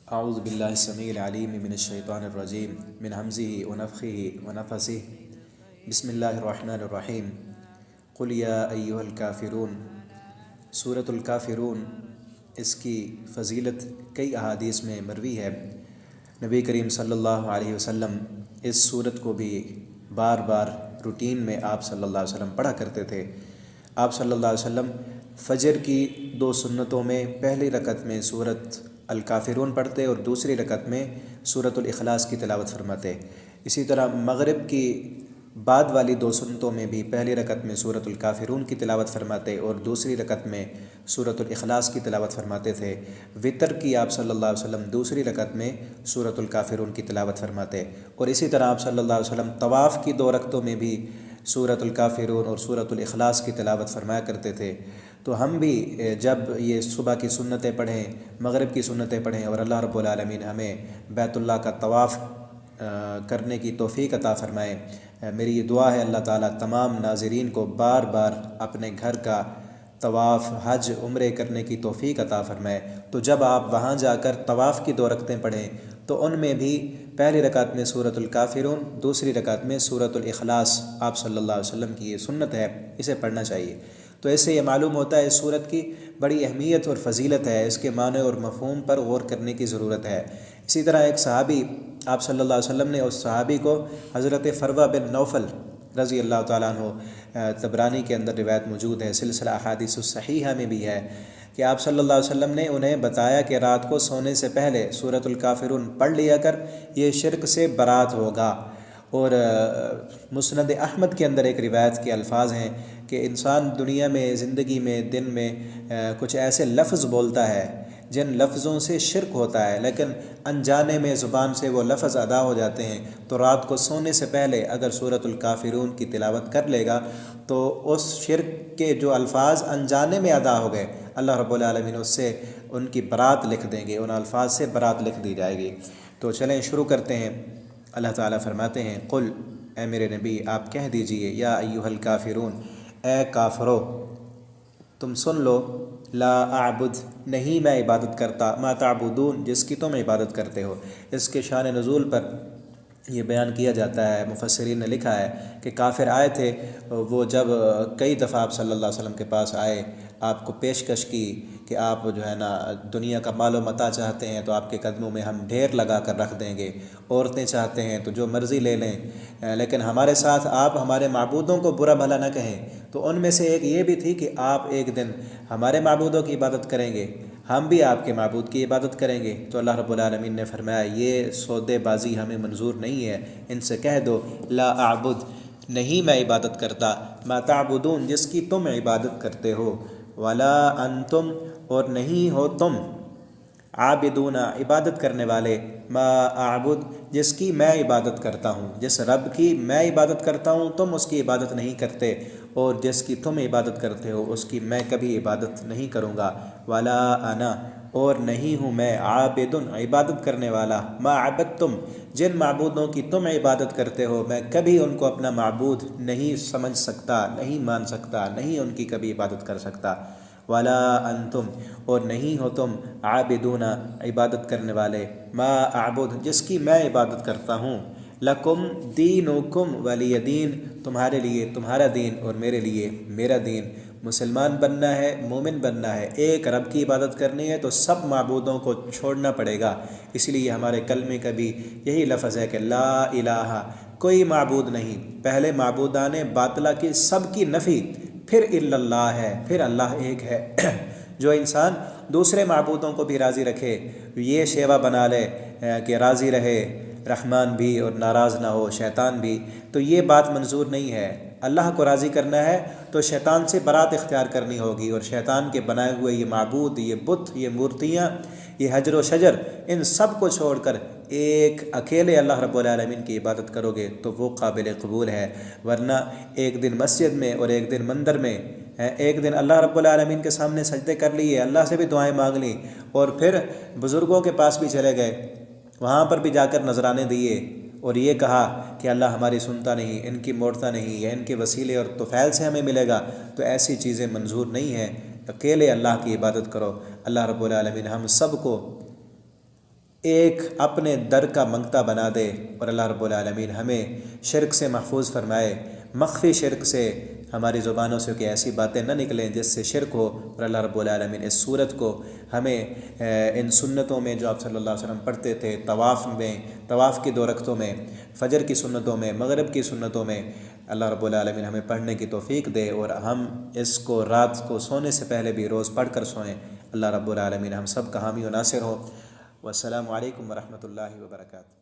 اعوذ باللہ السمیع العلیم من الشیطان الرجیم من حمزه ونفخه ونفثه بسم اللہ الرحمن الرحیم قل یا ایہا الکافرون۔ سورۃ الکافرون، اس کی فضیلت کئی احادیث میں مروی ہے۔ نبی کریم صلی اللہ علیہ وسلم اس سورت کو بھی بار بار روٹین میں آپ صلی اللہ علیہ وسلم پڑھا کرتے تھے۔ آپ صلی اللہ علیہ وسلم فجر کی 2 سنتوں میں پہلی رکعت میں سورۃ الکافرون پڑھتے اور دوسری رکعت میں سورۃ الاخلاص کی تلاوت فرماتے۔ اسی طرح مغرب کی بعد والی 2 سنتوں میں بھی پہلی رکعت میں سورۃ الکافرون کی تلاوت فرماتے اور دوسری رکعت میں سورۃ الاخلاص کی تلاوت فرماتے تھے۔ وتر کی آپ صلی اللہ علیہ وسلم دوسری رکعت میں سورۃ الکافرون کی تلاوت فرماتے، اور اسی طرح آپ صلی اللہ علیہ وسلم طواف کی 2 رکعتوں میں بھی سورۃ الکافرون اور سورۃ الاخلاص کی تلاوت فرمایا کرتے تھے۔ تو ہم بھی جب یہ صبح کی سنتیں پڑھیں، مغرب کی سنتیں پڑھیں اور اللہ رب العالمین ہمیں بیت اللہ کا طواف کرنے کی توفیق عطا فرمائے، میری یہ دعا ہے اللہ تعالیٰ تمام ناظرین کو بار بار اپنے گھر کا طواف، حج، عمرے کرنے کی توفیق عطا فرمائے۔ تو جب آپ وہاں جا کر طواف کی 2 رکعتیں پڑھیں تو ان میں بھی پہلی رکعت میں سورۃ الکافرون، دوسری رکعت میں سورۃ الاخلاص آپ صلی اللہ علیہ وسلم کی یہ سنت ہے، اسے پڑھنا چاہیے۔ تو اس سے یہ معلوم ہوتا ہے اس سورت کی بڑی اہمیت اور فضیلت ہے، اس کے معنی اور مفہوم پر غور کرنے کی ضرورت ہے۔ اسی طرح ایک صحابی، آپ صلی اللہ علیہ وسلم نے اس صحابی کو حضرت فروہ بن نوفل رضی اللہ تعالیٰ عنہ، طبرانی کے اندر روایت موجود ہے، سلسلہ احادیث الصحیحہ میں بھی ہے کہ آپ صلی اللہ علیہ وسلم نے انہیں بتایا کہ رات کو سونے سے پہلے سورۃ الکافرون پڑھ لیا کر، یہ شرک سے برات ہوگا۔ اور مسند احمد کے اندر ایک روایت کے الفاظ ہیں کہ انسان دنیا میں، زندگی میں، دن میں کچھ ایسے لفظ بولتا ہے جن لفظوں سے شرک ہوتا ہے، لیکن انجانے میں زبان سے وہ لفظ ادا ہو جاتے ہیں۔ تو رات کو سونے سے پہلے اگر سورۃ الکافرون کی تلاوت کر لے گا تو اس شرک کے جو الفاظ انجانے میں ادا ہو گئے، اللہ رب العالمین اس سے ان کی برات لکھ دیں گے، ان الفاظ سے برات لکھ دی جائے گی۔ تو چلیں شروع کرتے ہیں۔ اللہ تعالیٰ فرماتے ہیں، قل، اے میرے نبی آپ کہہ دیجئے، یا ایہا الکافرون، اے کافرو تم سن لو، لا اعبد، نہیں میں عبادت کرتا، ما تعبدون، جس کی تم عبادت کرتے ہو۔ اس کے شان نزول پر یہ بیان کیا جاتا ہے، مفسرین نے لکھا ہے کہ کافر آئے تھے، وہ جب کئی دفعہ آپ صلی اللہ علیہ وسلم کے پاس آئے، آپ کو پیشکش کی کہ آپ جو ہے نا دنیا کا مال و متاع چاہتے ہیں تو آپ کے قدموں میں ہم ڈھیر لگا کر رکھ دیں گے، عورتیں چاہتے ہیں تو جو مرضی لے لیں، لیکن ہمارے ساتھ آپ ہمارے معبودوں کو برا بھلا نہ کہیں۔ تو ان میں سے ایک یہ بھی تھی کہ آپ ایک دن ہمارے معبودوں کی عبادت کریں گے، ہم بھی آپ کے معبود کی عبادت کریں گے۔ تو اللہ رب العالمین نے فرمایا یہ سودے بازی ہمیں منظور نہیں ہے، ان سے کہہ دو لا اعبد، نہیں میں عبادت کرتا، ما تعبدون، جس کی تم عبادت کرتے ہو، ولا انتم، اور نہیں ہو تم، عابدون، عبادت کرنے والے، ما اعبد، جس کی میں عبادت کرتا ہوں، جس رب کی میں عبادت کرتا ہوں تم اس کی عبادت نہیں کرتے، اور جس کی تم عبادت کرتے ہو اس کی میں کبھی عبادت نہیں کروں گا، ولا انا، اور نہیں ہوں میں، عابد، عبادت کرنے والا، ما عبدتم، جن معبودوں کی تم عبادت کرتے ہو میں کبھی ان کو اپنا معبود نہیں سمجھ سکتا، نہیں مان سکتا، نہیں ان کی کبھی عبادت کر سکتا، ولا انتم، اور نہیں ہو تم، عابدون، عبادت کرنے والے، ما اعبد، جس کی میں عبادت کرتا ہوں، لکم دینکم ولی دین، تمہارے لیے تمہارا دین اور میرے لیے میرا دین۔ مسلمان بننا ہے، مومن بننا ہے، ایک رب کی عبادت کرنی ہے تو سب معبودوں کو چھوڑنا پڑے گا۔ اس لیے ہمارے کلمے کا بھی یہی لفظ ہے کہ لا الہ، کوئی معبود نہیں، پہلے معبودان باطلہ کی سب کی نفی، پھر الا اللہ ہے، پھر اللہ ایک ہے۔ جو انسان دوسرے معبودوں کو بھی راضی رکھے، یہ شیوا بنا لے کہ راضی رہے رحمان بھی اور ناراض نہ ہو شیطان بھی، تو یہ بات منظور نہیں ہے۔ اللہ کو راضی کرنا ہے تو شیطان سے برات اختیار کرنی ہوگی، اور شیطان کے بنائے ہوئے یہ معبود، یہ بت، یہ مورتیاں، یہ حجر و شجر، ان سب کو چھوڑ کر ایک اکیلے اللہ رب العالمین کی عبادت کرو گے تو وہ قابل قبول ہے۔ ورنہ ایک دن مسجد میں اور ایک دن مندر میں، ایک دن اللہ رب العالمین کے سامنے سجدے کر لیے، اللہ سے بھی دعائیں مانگ لیں، اور پھر بزرگوں کے پاس بھی چلے گئے، وہاں پر بھی جا کر نذرانے دیے اور یہ کہا کہ اللہ ہماری سنتا نہیں، ان کی موڑتا نہیں، یا ان کے وسیلے اور طفیل سے ہمیں ملے گا، تو ایسی چیزیں منظور نہیں ہیں۔ اکیلے اللہ کی عبادت کرو۔ اللہ رب العالمین ہم سب کو ایک اپنے در کا منگتا بنا دے، اور اللہ رب العالمین ہمیں شرک سے محفوظ فرمائے، مخفی شرک سے ہماری زبانوں سے کہ ایسی باتیں نہ نکلیں جس سے شرک ہو، اور اللہ رب العالمین اس صورت کو ہمیں ان سنتوں میں جو آپ صلی اللہ علیہ وسلم پڑھتے تھے، طواف کی 2 رکعتوں میں، فجر کی سنتوں میں، مغرب کی سنتوں میں، اللہ رب العالمین ہمیں پڑھنے کی توفیق دے، اور ہم اس کو رات کو سونے سے پہلے بھی روز پڑھ کر سوئیں۔ اللہ رب العالمین ہم سب کا حامی و ناصر ہو۔ والسلام علیکم ورحمۃ اللہ وبرکاتہ۔